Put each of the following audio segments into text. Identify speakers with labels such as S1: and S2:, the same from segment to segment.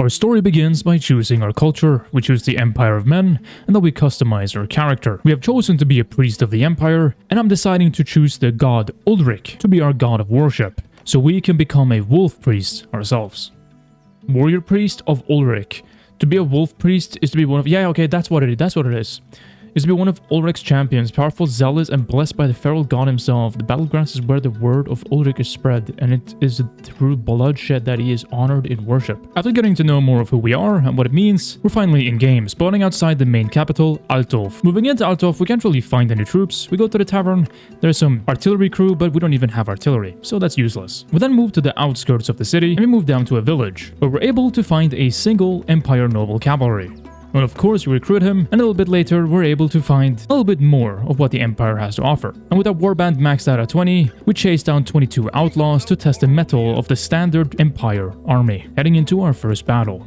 S1: Our story begins by choosing our culture. We choose the Empire of Men, and then we customize our character. We have chosen to be a priest of the Empire, and I'm deciding to choose the god Ulric to be our god of worship, so we can become a wolf priest ourselves. Warrior priest of Ulric. To be a wolf priest is to be one of... Yeah, okay, that's what it is. Is to be one of Ulric's champions, powerful, zealous, and blessed by the feral god himself. The battlegrounds is where the word of Ulric is spread, and it is through bloodshed that he is honored in worship. After getting to know more of who we are and what it means, we're finally in game, spawning outside the main capital, Altdorf. Moving into Altdorf, we can't really find any troops. We go to the tavern, there's some artillery crew, but we don't even have artillery, so that's useless. We then move to the outskirts of the city, and we move down to a village, where we're able to find a single Empire noble cavalry. And of course we recruit him, and a little bit later we're able to find a little bit more of what the Empire has to offer. And with our warband maxed out at 20, we chase down 22 outlaws to test the mettle of the standard Empire army, heading into our first battle.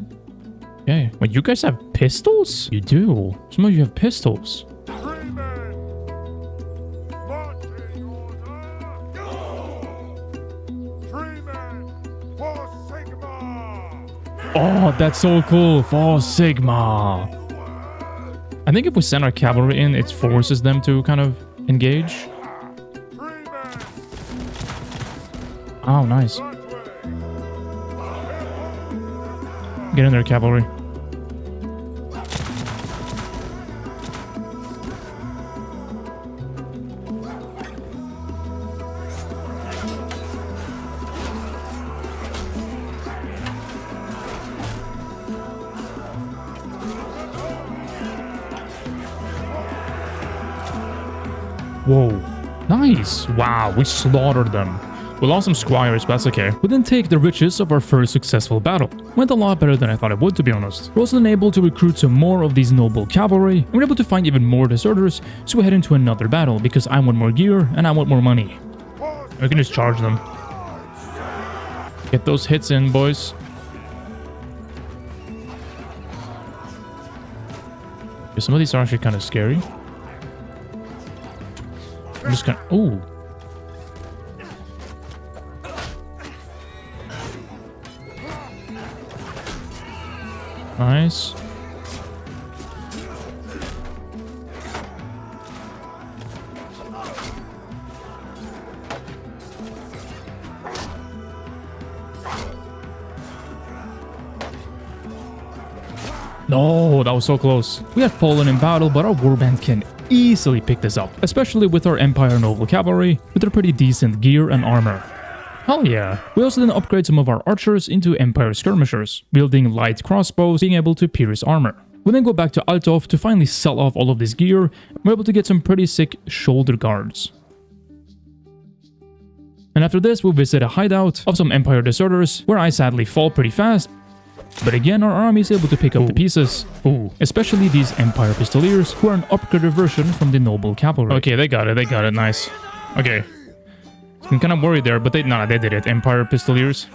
S1: Okay, well, you guys have pistols? You do. Some of you have pistols. Oh, that's so cool. For Sigma. I think if we send our cavalry in, it forces them to kind of engage. Oh, nice. Get in there, cavalry. Whoa, nice. Wow, we slaughtered them. We lost some squires, but that's okay. We then take the riches of our first successful battle. Went a lot better than I thought it would, to be honest. We're also then able to recruit some more of these noble cavalry, and we're able to find even more deserters, so we head into another battle, because I want more gear, and I want more money. We can just charge them. Get those hits in, boys. Okay, some of these are actually kind of scary. I'm just gonna... Oh. Nice. No, that was so close. We had fallen in battle, but our warband can easily pick this up, especially with our Empire Noble Cavalry, with their pretty decent gear and armor. Hell yeah. We also then upgrade some of our archers into Empire Skirmishers, wielding light crossbows, being able to pierce armor. We then go back to Altdorf to finally sell off all of this gear, and we're able to get some pretty sick shoulder guards. And after this, we'll visit a hideout of some Empire deserters, where I sadly fall pretty fast. But again, our army is able to pick up the pieces. Ooh. Especially these Empire Pistoliers, who are an upgraded version from the Noble Cavalry. Okay, they got it, nice. Okay. I'm kind of worried there, but they did it. Empire Pistoliers.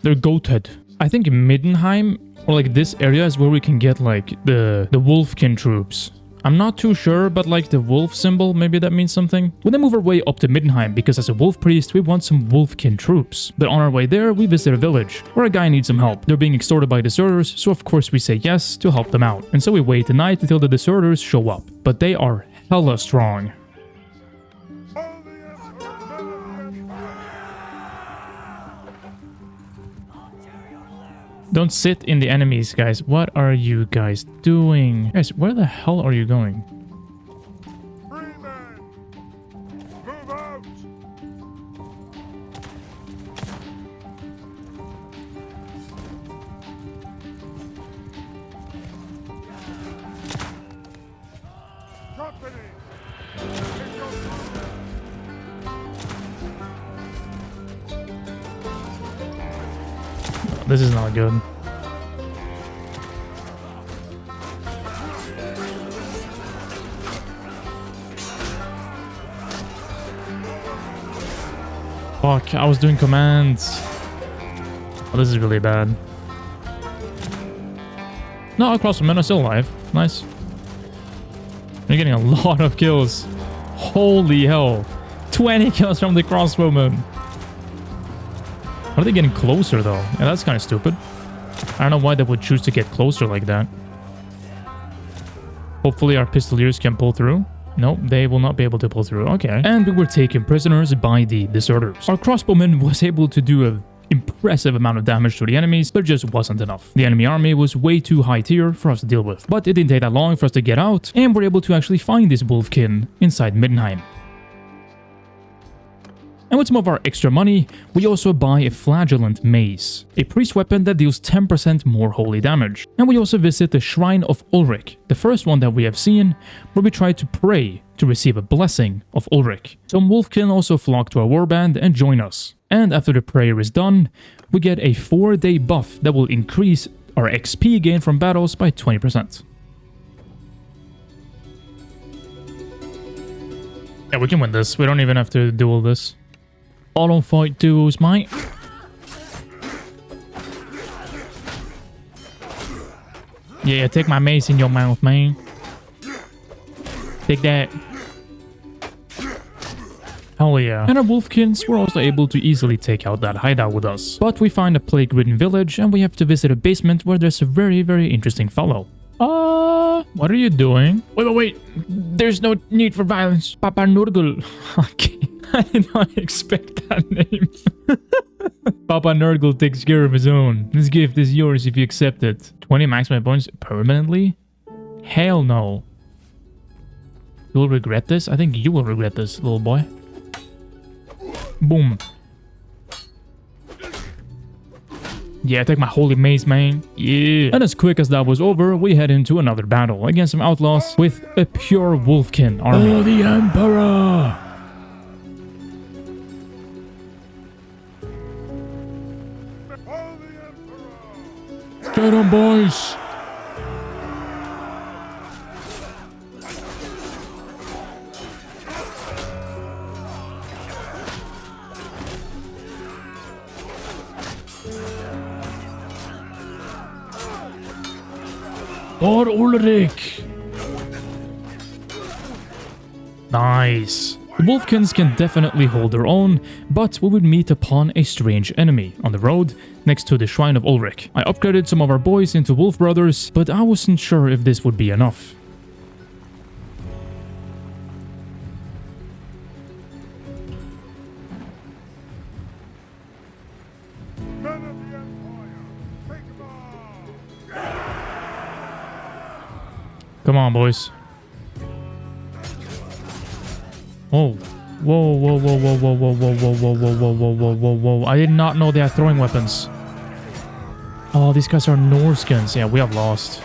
S1: They're goated. I think Middenheim, or like this area, is where we can get like the Wolfkin troops. I'm not too sure, but like the wolf symbol, maybe that means something. We then move our way up to Middenheim, because as a wolf priest, we want some Wolfkin troops. But on our way there, we visit a village, where a guy needs some help. They're being extorted by deserters, so of course we say yes to help them out. And so we wait the night until the deserters show up. But they are hella strong. Don't sit in the enemies, guys. What are you guys doing? Guys, where the hell are you going?
S2: Move out! Company!
S1: This is not good. Fuck, I was doing commands. Oh, this is really bad. No, crossbowmen are still alive. Nice. You're getting a lot of kills. Holy hell. 20 kills from the crossbowmen. Are they getting closer though? Yeah, that's kind of stupid. I don't know why they would choose to get closer like that. Hopefully our pistoliers can pull through. No, they will not be able to pull through. Okay. And we were taken prisoners by the deserters. Our crossbowman was able to do an impressive amount of damage to the enemies, but it just wasn't enough. The enemy army was way too high tier for us to deal with. But it didn't take that long for us to get out, and we're able to actually find this wolfkin inside Middenheim. And with some of our extra money, we also buy a flagellant mace, a priest weapon that deals 10% more holy damage. And we also visit the Shrine of Ulric, the first one that we have seen, where we try to pray to receive a blessing of Ulric. Some wolfkin also flock to our warband and join us. And after the prayer is done, we get a 4-day buff that will increase our XP gain from battles by 20%. Yeah, we can win this. We don't even have to do all this. Auto fight duos, mate. Yeah, take my mace in your mouth, man. Take that. Hell yeah. And our wolfkins were also able to easily take out that hideout with us. But we find a plague-ridden village and we have to visit a basement where there's a very, very interesting fellow. What are you doing? Wait. There's no need for violence. Papa Nurgle. Okay. I did not expect that name. Papa Nurgle takes care of his own. This gift is yours if you accept it. 20 maximum points permanently? Hell no. You'll regret this? I think you will regret this, little boy. Boom. Yeah, take my holy mace, man. Yeah. And as quick as that was over, we head into another battle against some outlaws with a pure wolfkin army.
S3: Oh, the Emperor!
S2: Before the Emperor!
S3: Get 'em, boys! Lord Ulric!
S1: Nice. The wolfkins can definitely hold their own, but we would meet upon a strange enemy on the road next to the Shrine of Ulric. I upgraded some of our boys into wolf brothers, but I wasn't sure if this would be enough.
S2: Men of the Empire! Take them on!
S1: Come on, boys. Oh. Whoa, whoa, whoa, whoa, whoa, whoa, whoa, whoa, whoa, whoa, whoa, whoa, whoa, whoa, whoa. I did not know they had throwing weapons. Oh, these guys are Norskins. Yeah, we have lost.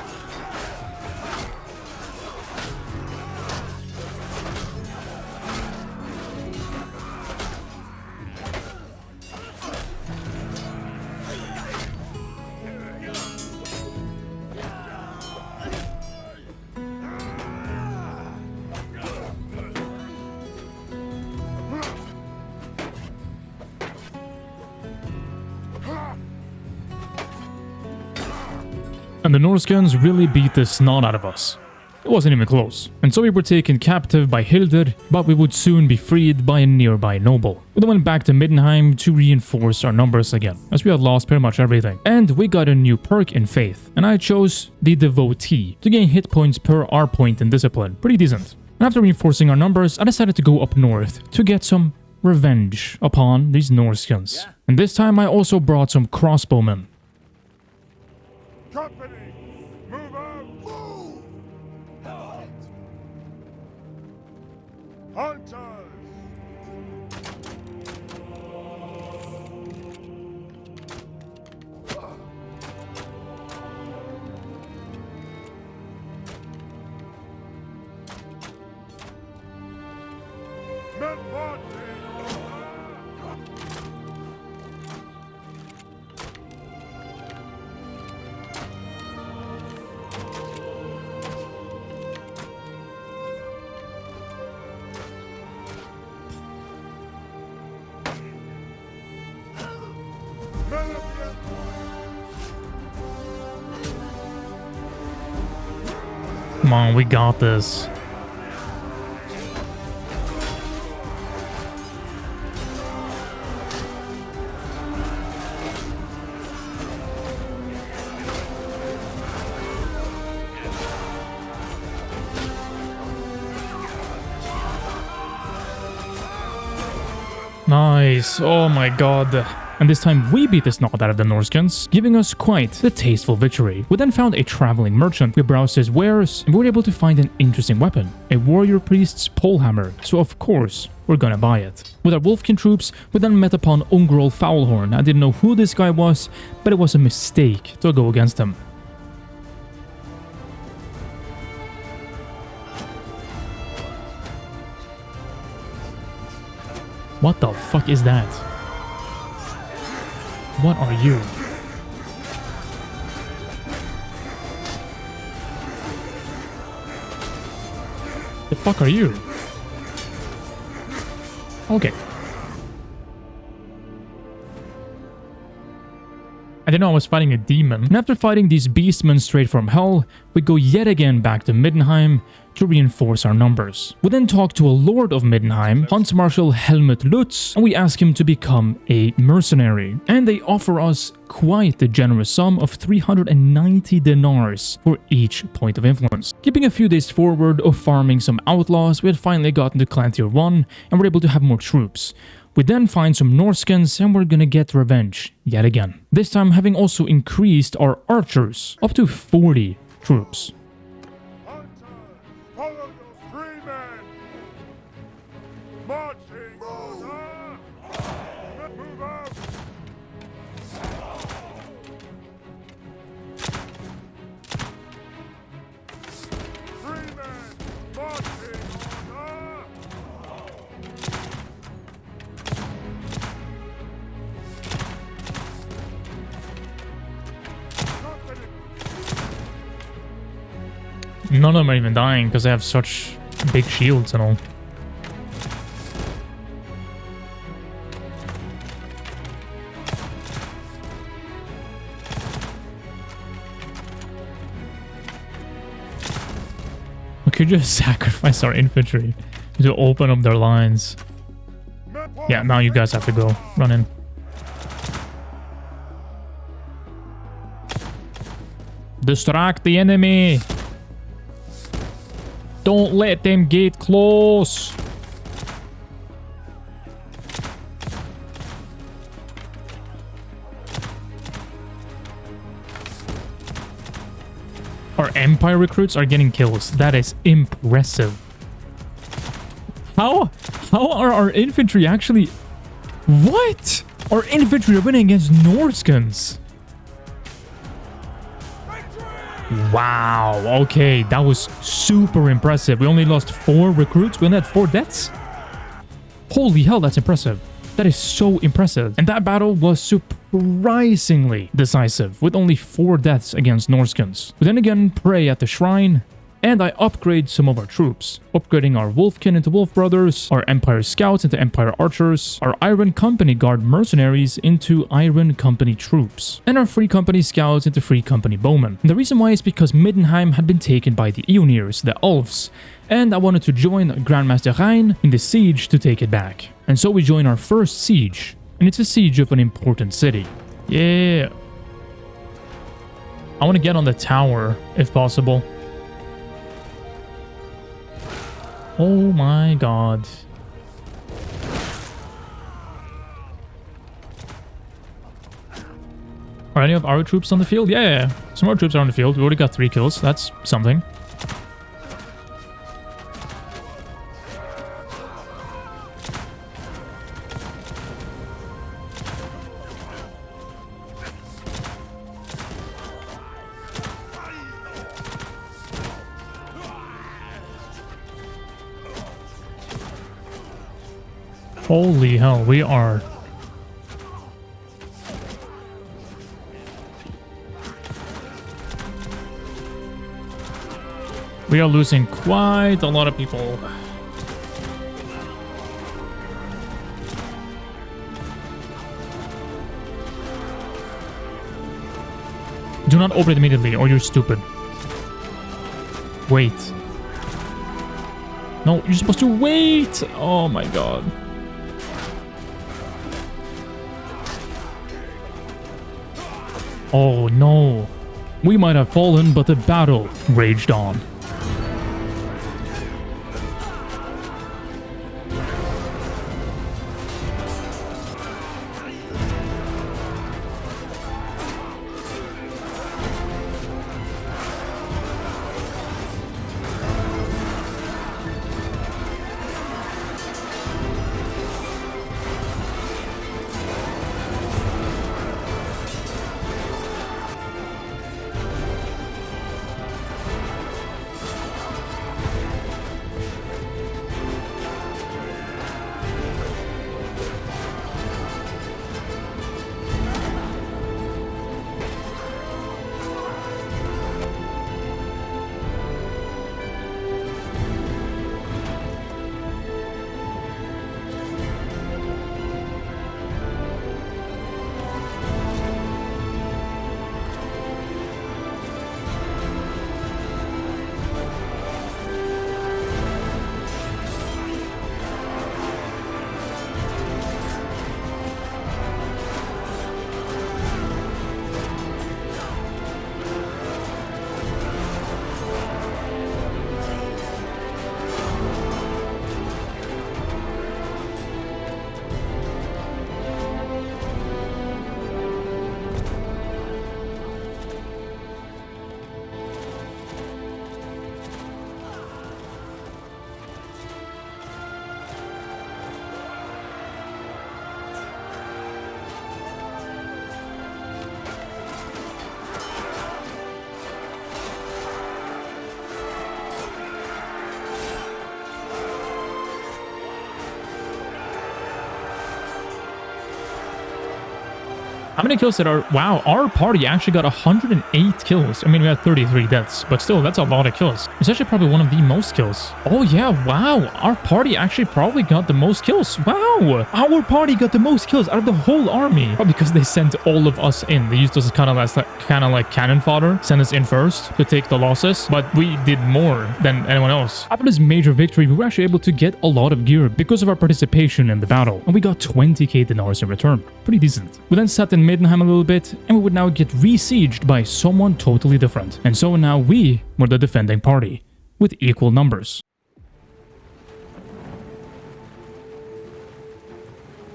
S1: And the Norskins really beat the snot out of us. It wasn't even close. And so we were taken captive by Hildur, but we would soon be freed by a nearby noble. We then went back to Middenheim to reinforce our numbers again, as we had lost pretty much everything. And we got a new perk in Faith, and I chose the Devotee to gain hit points per R point in Discipline. Pretty decent. And after reinforcing our numbers, I decided to go up north to get some revenge upon these Norskins. And this time I also brought some crossbowmen.
S2: Company! Move out! Move! Hunters! Men marching! Men of the Empire!
S1: Come on, we got this. Nice. Oh my god. And this time we beat the snot out of the Norskins, giving us quite the tasteful victory. We then found a traveling merchant. We browsed his wares and we were able to find an interesting weapon, a warrior priest's polehammer. So of course, we're gonna buy it. With our Wolfkin troops, we then met upon Ungrol Foulhorn. I didn't know who this guy was, but it was a mistake to go against him. What the fuck is that? What are you? The fuck are you? Okay. I didn't know I was fighting a demon. And after fighting these beastmen straight from hell, we go yet again back to Middenheim to reinforce our numbers. We then talk to a Lord of Middenheim, Hans Marshal Helmut Lutz, and we ask him to become a mercenary. And they offer us quite the generous sum of 390 dinars for each point of influence. Keeping a few days forward of farming some outlaws, we had finally gotten to Clan Tier 1 and were able to have more troops. We then find some Norskins and we're gonna get revenge yet again. This time having also increased our archers up to 40 troops.
S2: Hunters, follow your free men. Marching order. Move out. Free men, marching order.
S1: None of them are even dying because they have such big shields and all. We could just sacrifice our infantry to open up their lines. Yeah, now you guys have to go. Run in. Distract the enemy. Don't let them get close. Our Empire recruits are getting kills. That is impressive. How are our infantry actually... What? Our infantry are winning against Norskins. Wow, okay, that was super impressive. We only lost 4 recruits, we only had 4 deaths? Holy hell, that's impressive. That is so impressive. And that battle was surprisingly decisive, with only 4 deaths against Norskins. We then again pray at the shrine, and I upgrade some of our troops, upgrading our Wolfkin into Wolf Brothers, our Empire Scouts into Empire Archers, our Iron Company Guard Mercenaries into Iron Company Troops, and our Free Company Scouts into Free Company Bowmen. And the reason why is because Middenheim had been taken by the Eonirs, the Elves, and I wanted to join Grandmaster Rein in the siege to take it back. And so we join our first siege, and it's a siege of an important city. Yeah. I want to get on the tower, if possible. Oh my god. Are any of our troops on the field? Yeah. Some of our troops are on the field. We already got 3 kills. That's something. Holy hell, we are... We are losing quite a lot of people. Do not open it immediately or you're stupid. Wait. No, you're supposed to wait! Oh my god. Oh no. We might have fallen, but the battle raged on. How many kills did wow, our party actually got 108 kills. I mean, we had 33 deaths, but still, that's a lot of kills. It's actually probably one of the most kills. Oh yeah, wow. Our party actually probably got the most kills. Wow. Our party got the most kills out of the whole army. Probably because they sent all of us in. They used us as kind of like cannon fodder. Sent us in first to take the losses, but we did more than anyone else. After this major victory, we were actually able to get a lot of gear because of our participation in the battle, and we got 20k dinars in return. Pretty decent. We then sat in Middenheim a little bit, and we would now get re-sieged by someone totally different. And so now we were the defending party, with equal numbers.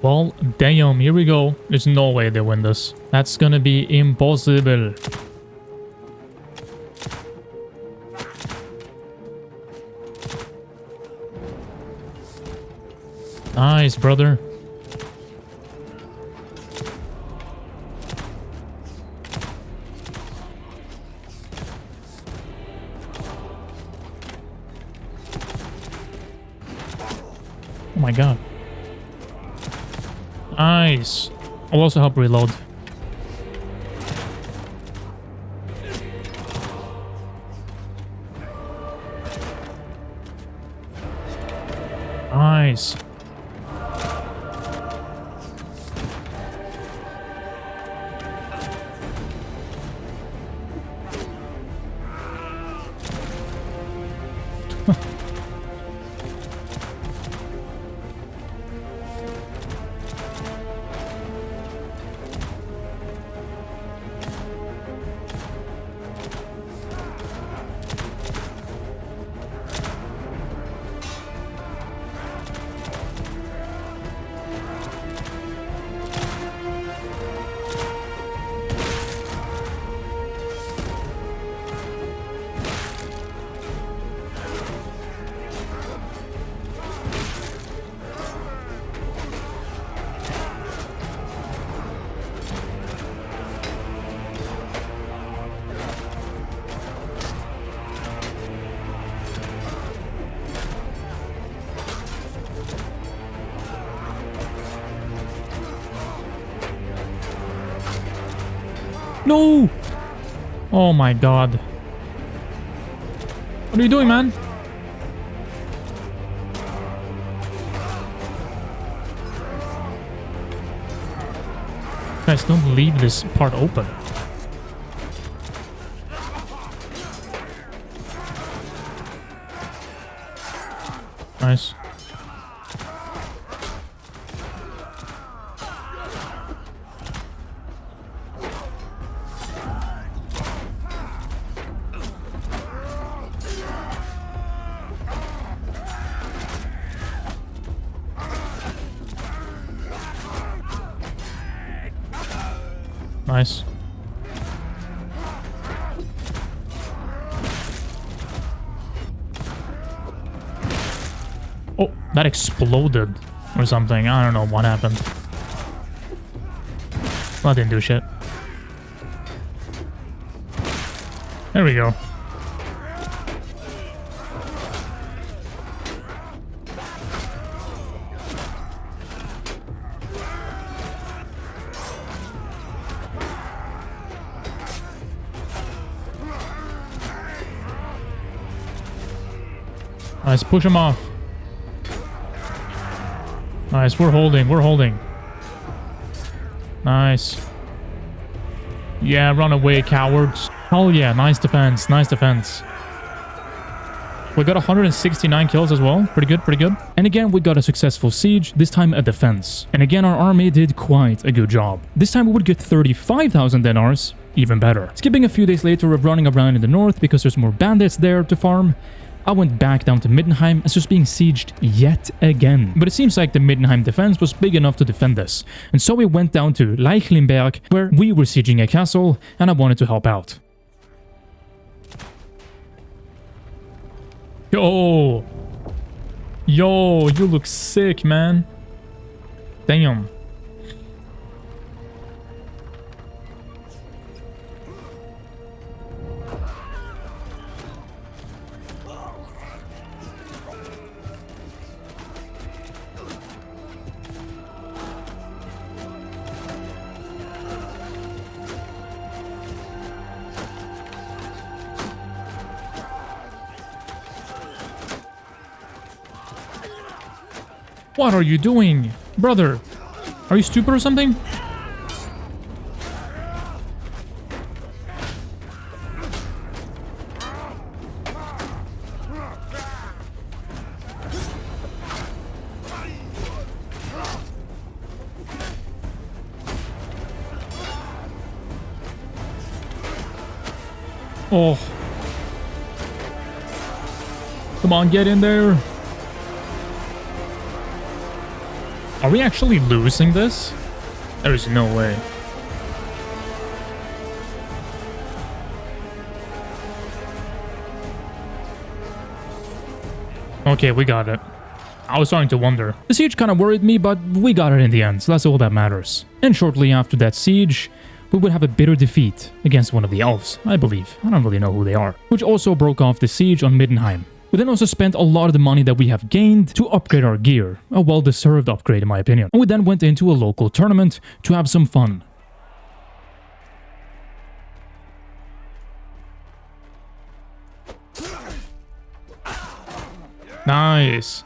S1: Well, damn, here we go. There's no way they win this. That's gonna be impossible. Nice, brother. Oh my god. Nice. I'll also help reload. Nice. No! Oh my god. What are you doing, man? Guys, don't leave this part open. Nice. Nice. Oh, that exploded or something. I don't know what happened. Well, that didn't do shit. There we go. Nice, push him off. Nice, we're holding, we're holding. Nice. Yeah, run away, cowards. Oh yeah, nice defense, nice defense. We got 169 kills as well. Pretty good, pretty good. And again, we got a successful siege, this time a defense. And again, our army did quite a good job. This time we would get 35,000 dinars, even better. Skipping a few days later of running around in the north because there's more bandits there to farm, I went back down to Middenheim as was being sieged yet again. But it seems like the Middenheim defense was big enough to defend us. And so we went down to Leichlimberg, where we were sieging a castle, and I wanted to help out. Yo! Yo, you look sick, man. Damn. What are you doing? Brother, are you stupid or something? Oh. Come on, get in there. Are we actually losing this? There is no way. Okay, we got it. I was starting to wonder. The siege kind of worried me, but we got it in the end, so that's all that matters. And shortly after that siege, we would have a bitter defeat against one of the elves, I believe. I don't really know who they are. Which also broke off the siege on Middenheim. We then also spent a lot of the money that we have gained to upgrade our gear. A well-deserved upgrade in my opinion. And we then went into a local tournament to have some fun. Nice.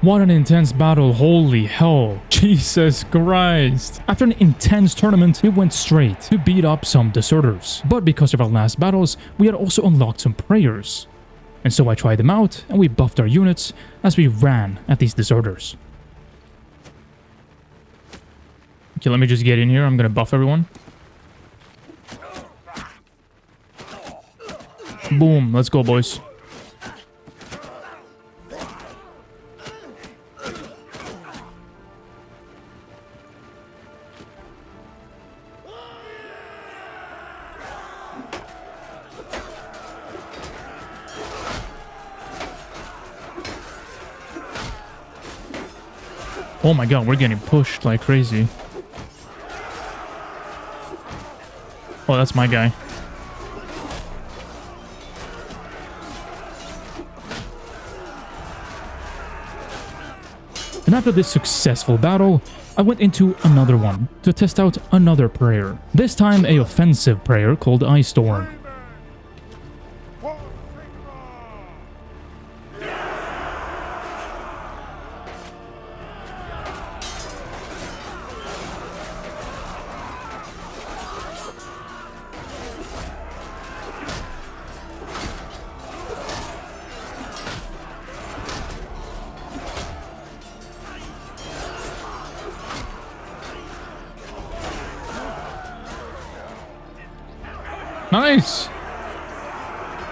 S1: What an intense battle, holy hell. Jesus Christ. After an intense tournament, we went straight to beat up some deserters. But because of our last battles, we had also unlocked some prayers. And so I tried them out, and we buffed our units as we ran at these deserters. Okay, let me just get in here. I'm gonna buff everyone. Boom, let's go, boys. Oh my god, we're getting pushed like crazy. Oh, that's my guy. And after this successful battle, I went into another one to test out another prayer. This time a offensive prayer called Ice Storm. Nice!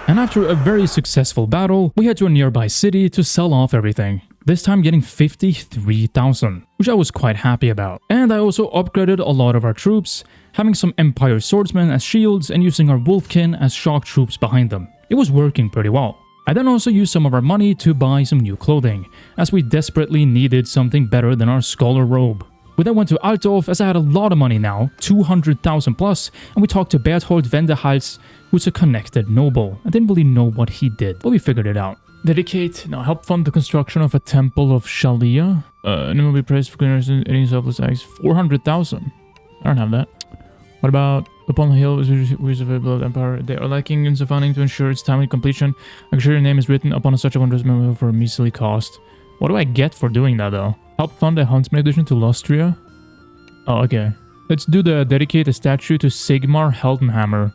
S1: And And after a very successful battle, we head to a nearby city to sell off everything. This time getting 53,000, which I was quite happy about. And I also upgraded a lot of our troops, having some Empire swordsmen as shields and using our Wolfkin as shock troops behind them. It was working pretty well. I then also used some of our money to buy some new clothing, as we desperately needed something better than our scholar robe. We then went to Altdorf as I had a lot of money now, 200,000 plus, and we talked to Berthold Wendehals, who's a connected noble. I didn't really know what he did, but we figured it out. Dedicate, now help fund the construction of a temple of Shalia. And will be praised for any selfless acts. 400,000. I don't have that. What about upon the hill is available of Empire? They are lacking in some funding to ensure its timely completion. I'm sure your name is written upon such a wondrous memorial for a measly cost. What do I get for doing that though? Help fund a Huntsman edition to Lustria? Oh, okay. Let's do the dedicate a statue to Sigmar Heldenhammer.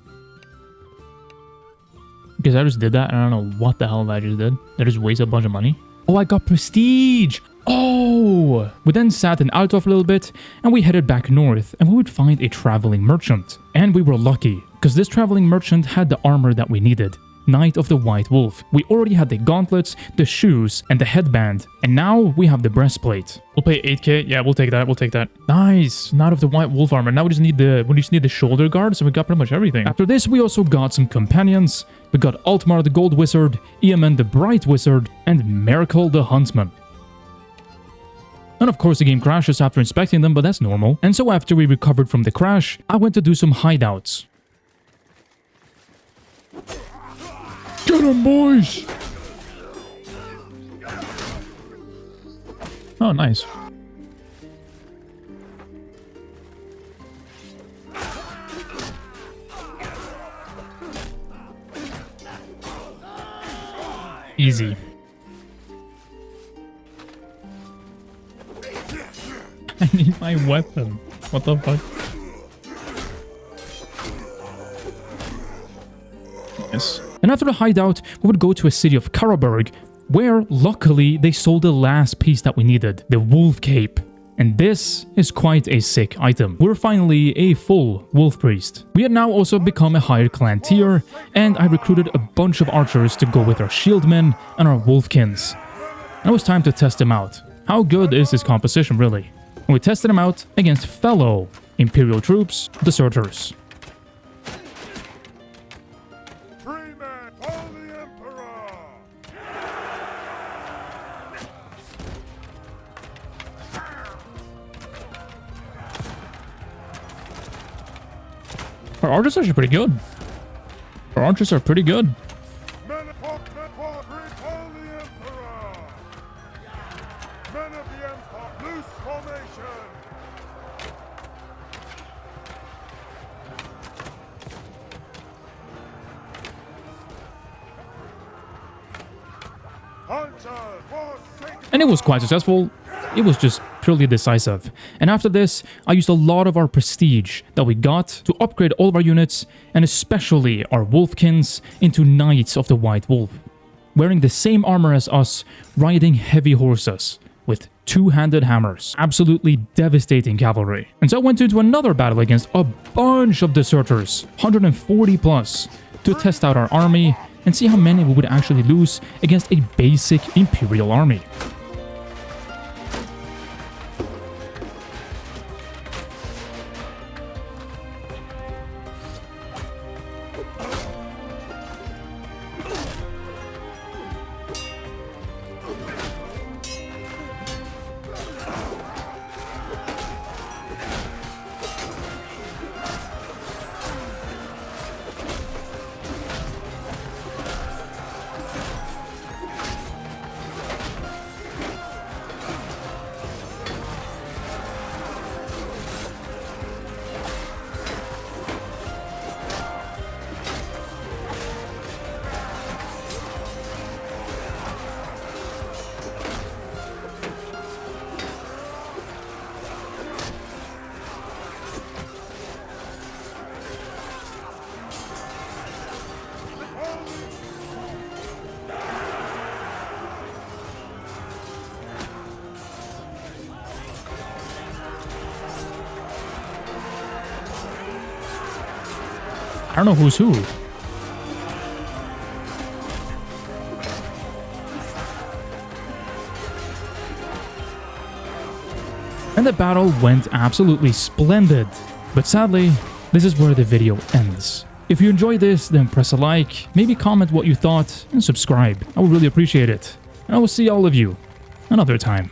S1: Because I just did that and I don't know what the hell I just did. I just wasted a bunch of money. Oh, I got prestige! Oh! We then sat in Altdorf a little bit and we headed back north and we would find a traveling merchant. And we were lucky, because this traveling merchant had the armor that we needed. Knight of the White Wolf. We already had the gauntlets, the shoes, and the headband. And now we have the breastplate. We'll pay 8k. Yeah, we'll take that. We'll take that. Nice. Knight of the White Wolf armor. Now we just need the shoulder guard, so we got pretty much everything. After this, we also got some companions. We got Altmar the Gold Wizard, Eamon the Bright Wizard, and Miracle the Huntsman. And of course the game crashes after inspecting them, but that's normal. And so after we recovered from the crash, I went to do some hideouts.
S3: Get 'em, boys!
S1: Oh, nice. Easy. I need my weapon. What the fuck? Yes. And after the hideout, we would go to a city of Karaberg, where, luckily, they sold the last piece that we needed, the wolf cape. And this is quite a sick item. We're finally a full wolf priest. We had now also become a higher clan tier, and I recruited a bunch of archers to go with our shieldmen and our wolfkins. And it was time to test them out. How good is this composition, really? And we tested them out against fellow Imperial troops, deserters. Our archers are actually pretty good. Our archers are pretty good.
S2: Men of the Emperor! Men of the Empire, loose formation!
S1: And it was quite successful. It was just purely decisive. And after this, I used a lot of our prestige that we got to upgrade all of our units, and especially our wolfkins, into Knights of the White Wolf, wearing the same armor as us, riding heavy horses with two-handed hammers. Absolutely devastating cavalry. And so I went into another battle against a bunch of deserters, 140 plus, to test out our army and see how many we would actually lose against a basic Imperial army. I don't know who's who. And the battle went absolutely splendid. But sadly, this is where the video ends. If you enjoyed this, then press a like, maybe comment what you thought, and subscribe. I would really appreciate it. And I will see all of you another time.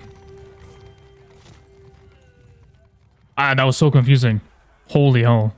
S1: Ah, that was so confusing. Holy hell.